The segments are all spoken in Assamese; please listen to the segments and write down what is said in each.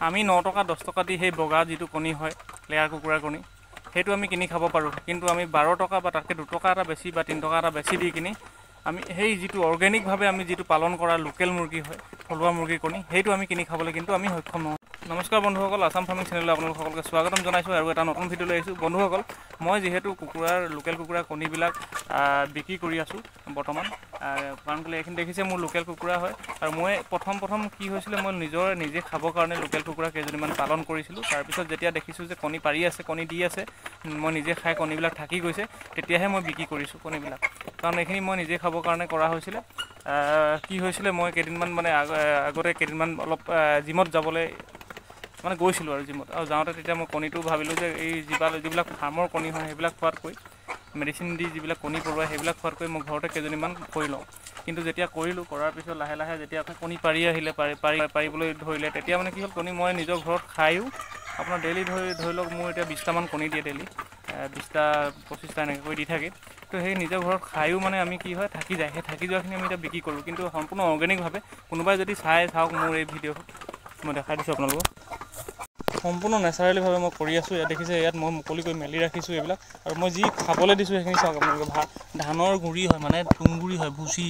আমি 9 টকা 10 টকা দি সেই বগা যিটো কণী হয় লেয়াৰ কুকুৰাৰ কণী সেইটো আমি কিনি খাব পাৰোঁ, কিন্তু আমি 12 টকা বা তাতকৈ 2 টকা এটা বেছি বা 3 টকা এটা বেছি দি কিনি আমি সেই যিটো অৰ্গেনিকভাৱে আমি যিটো পালন কৰা লোকেল মুৰ্গী হয়, থলুৱা মুৰ্গীৰ কণী, সেইটো আমি কিনি খাবলৈ কিন্তু আমি সক্ষম নহওঁ। নমস্কাৰ বন্ধুসকল, আসাম ফাৰ্মিং চেনেললৈ আপোনালোক সকলোকে স্বাগতম জনাইছোঁ আৰু এটা নতুন ভিডিঅ' লৈ আহিছোঁ। বন্ধুসকল, মই যিহেতু লোকেল কুকুৰাৰ কণীবিলাক বিক্ৰী কৰি আছোঁ বৰ্তমান, কাৰণ কেলৈ এইখিনি দেখিছে মোৰ লোকেল কুকুৰা হয়। আৰু মই প্ৰথম কি হৈছিলে, মই নিজে খাবৰ কাৰণে লোকেল কুকুৰা কেইজনীমান পালন কৰিছিলোঁ। তাৰপিছত যেতিয়া দেখিছোঁ যে কণী পাৰি আছে, কণী দি আছে, মই নিজে খাই কণীবিলাক থাকি গৈছে, তেতিয়াহে মই বিক্ৰী কৰিছোঁ কণীবিলাক। কাৰণ এইখিনি মই নিজে খাবৰ কাৰণে কৰা হৈছিলে। কি হৈছিলে, মই কেইদিনমান মানে আগতে কেইদিনমান অলপ জিমত যাবলৈ মানে গৈছিলোঁ আৰু জিমত, আৰু যাওঁতে তেতিয়া মই কণীটো ভাবিলোঁ যে এই যিবিলাক ফাৰ্মৰ কণী হয় সেইবিলাক খোৱাতকৈ, মেডিচিন দি যিবিলাক কণী পৰোৱাই সেইবিলাক খোৱাতকৈ মই ঘৰতে কেইজনীমান কৰি লওঁ। কিন্তু যেতিয়া কৰাৰ পিছত লাহে লাহে যেতিয়া কণী পাৰি আহিলে, পাৰিবলৈ ধৰিলে, তেতিয়া মানে কি হ'ল, কণী মই নিজৰ ঘৰত খায়ো আপোনাৰ ডেইলি ধৰি লওক মোৰ এতিয়া 20টামান কণী দিয়ে ডেইলি, 20টা 25টা এনেকৈ কৰি দি থাকে। তো সেই নিজৰ ঘৰত খায়ো মানে আমি কি হয়, থাকি যায়, সেই থাকি যোৱাখিনি আমি এতিয়া বিক্ৰী কৰোঁ, কিন্তু সম্পূৰ্ণ অৰ্গেনিকভাৱে। কোনোবাই যদি চাওক মোৰ এই ভিডিঅ'টো মই দেখাই দিছোঁ আপোনালোকক, সম্পূৰ্ণ নেচাৰেলিভাৱে মই কৰি আছোঁ। ইয়াত দেখিছে, ইয়াত মই মুকলিকৈ মেলি ৰাখিছোঁ এইবিলাক, আৰু মই যি খাবলৈ দিছোঁ সেইখিনি চাওক আপোনালোকে। ধানৰ গুড়ি হয়, মানে তুঁহগুড়ি হয়, ভুচি,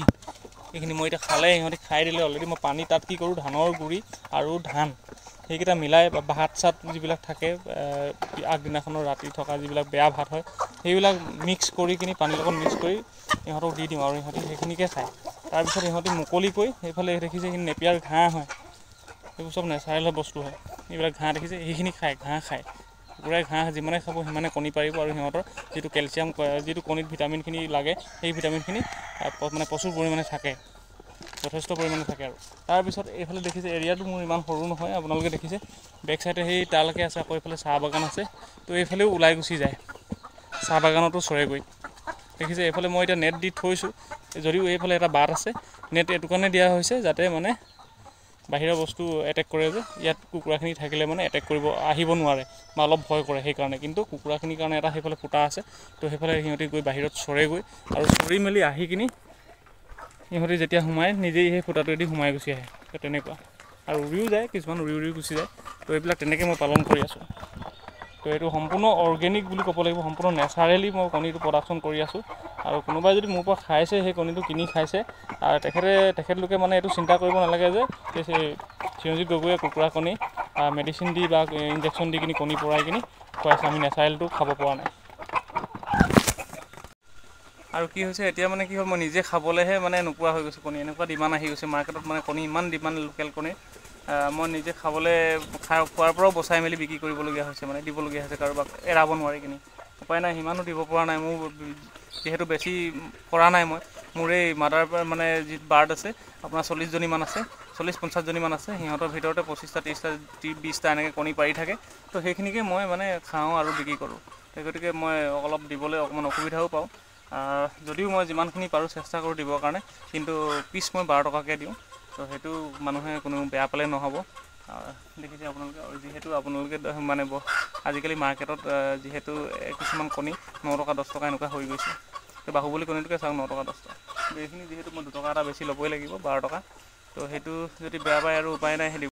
এইখিনি মই এতিয়া খালে সিহঁতি খাই দিলে অলৰেডি। মই পানী তাত কি কৰোঁ, ধানৰ গুড়ি আৰু ধান সেইকেইটা মিলাই, ভাত চাত যিবিলাক থাকে আগদিনাখনৰ ৰাতি থকা যিবিলাক বেয়া ভাত হয়, সেইবিলাক মিক্স কৰি কিনি পানীৰ লগত মিক্স কৰি ইহঁতক দি দিওঁ, আৰু ইহঁতি সেইখিনিকে খায়। তাৰপিছত ইহঁতি মুকলিকৈ সেইফালে দেখিছে এইখিনি নেপিয়াৰ ঘাঁহ হয়, এইবোৰ চব নেচাৰেল বস্তু হয়। এইবিলাক ঘাঁহ দেখিছে, সেইখিনি ঘাঁহ খায় কুকুৰাই। ঘাঁহ যিমানে খাব সিমানে কণী পাৰিব, আৰু সিহঁতৰ যিটো কেলছিয়াম, যিটো কণীত ভিটামিনখিনি লাগে, সেই ভিটামিনখিনি মানে প্ৰচুৰ পৰিমাণে থাকে, যথেষ্ট পৰিমাণে থাকে। আৰু তাৰপিছত এইফালে দেখিছে এৰিয়াটো মোৰ ইমান সৰু নহয়, আপোনালোকে দেখিছে বেক চাইডে সেই তালৈকে আছে, আকৌ এইফালে চাহ বাগান আছে। তো এইফালেও ওলাই গুচি যায়, চাহ বাগানতো চৰেগৈ। দেখিছে এইফালে মই এতিয়া নেট দি থৈছোঁ, যদিও এইফালে এটা বাট আছে। নেট এইটো কাৰণে দিয়া হৈছে যাতে মানে বাহিৰৰ বস্তু এটেক কৰে, যে ইয়াত কুকুৰাখিনি থাকিলে মানে এটেক আহিব নোৱাৰে বা অলপ ভয় কৰে সেইকাৰণে। কিন্তু কুকুৰাখিনিৰ কাৰণে এটা সেইফালে ফুটা আছে, তো সেইফালে সিহঁতি গৈ বাহিৰত চৰেগৈ, আৰু চৰি মেলি আহি কিনি সিহঁতি যেতিয়া সোমাই, নিজেই সেই ফুটাটোৱেদি সোমাই গুচি আহে। তো তেনেকুৱা, আৰু উৰিও যায়, কিছুমান উৰি গুচি যায়। তো এইবিলাক তেনেকৈ মই পালন কৰি আছোঁ। তো এইটো সম্পূৰ্ণ অৰ্গেনিক বুলি ক'ব লাগিব, সম্পূৰ্ণ নেচাৰেলি মই কণীটো প্ৰডাকশ্যন কৰি আছোঁ। আৰু কোনোবাই যদি মোৰ পৰা খাইছে, সেই কণীটো কিনি খাইছে, আৰু তেখেতলোকে মানে এইটো চিন্তা কৰিব নালাগে যে চিৰঞ্জীৱ গগৈয়ে কুকুৰা কণী মেডিচিন দি বা ইনজেকশ্যন দি কিনি কণী পৰাই কিনি খুৱাইছে, আমি নেচাৰেলটো খাব পৰা নাই। আৰু কি হৈছে এতিয়া, মানে কি হ'ল, মই নিজে খাবলৈহে মানে নোপোৱা হৈ গৈছোঁ কণী। এনেকুৱা ডিমাণ্ড আহি গৈছে মাৰ্কেটত, মানে কণী ইমান ডিমাণ্ড লোকেল কণীৰ। মই নিজে খাবলৈ খোৱাৰ পৰাও বচাই মেলি বিক্ৰী কৰিবলগীয়া হৈছে, মানে দিবলগীয়া হৈছে কাৰোবাক, এৰাব নোৱাৰি কিনি। উপায় নাই, সিমানো দিব পৰা নাই। মোৰ যিহেতু বেছি কৰা নাই, মোৰ এই মাদাৰ মানে যি বাৰ্ড আছে আপোনাৰ 40জনীমান আছে, 40-50জনীমান আছে। সিহঁতৰ ভিতৰতে 25টা 30টা 20টা এনেকৈ কণী পাৰি থাকে। তো সেইখিনিকে মই মানে খাওঁ আৰু বিক্ৰী কৰোঁ। সেই গতিকে মই অলপ দিবলৈ অকণমান অসুবিধাও পাওঁ, যদিও মই যিমানখিনি পাৰোঁ চেষ্টা কৰোঁ দিবৰ কাৰণে, কিন্তু পিছ মই 12 টকাকৈ দিওঁ। তো সেইটো মানুহে কোনো বেয়া পালে নহ'ব। দেখিছে আপোনালোকে, যিহেতু আপোনালোকে মানে আজিকালি মাৰ্কেটত যিহেতু কিছুমান কণী 9 টকা 10 টকা এনেকুৱা হৈ গৈছে। তো বাহুবলী কণীটোকে চাওক, 9 টকা 10 টকা। এইখিনি যিহেতু মই 2 টকা এটা বেছি ল'বই লাগিব, 12 টকা। তো সেইটো যদি বেয়া পায় আৰু উপায় নাই,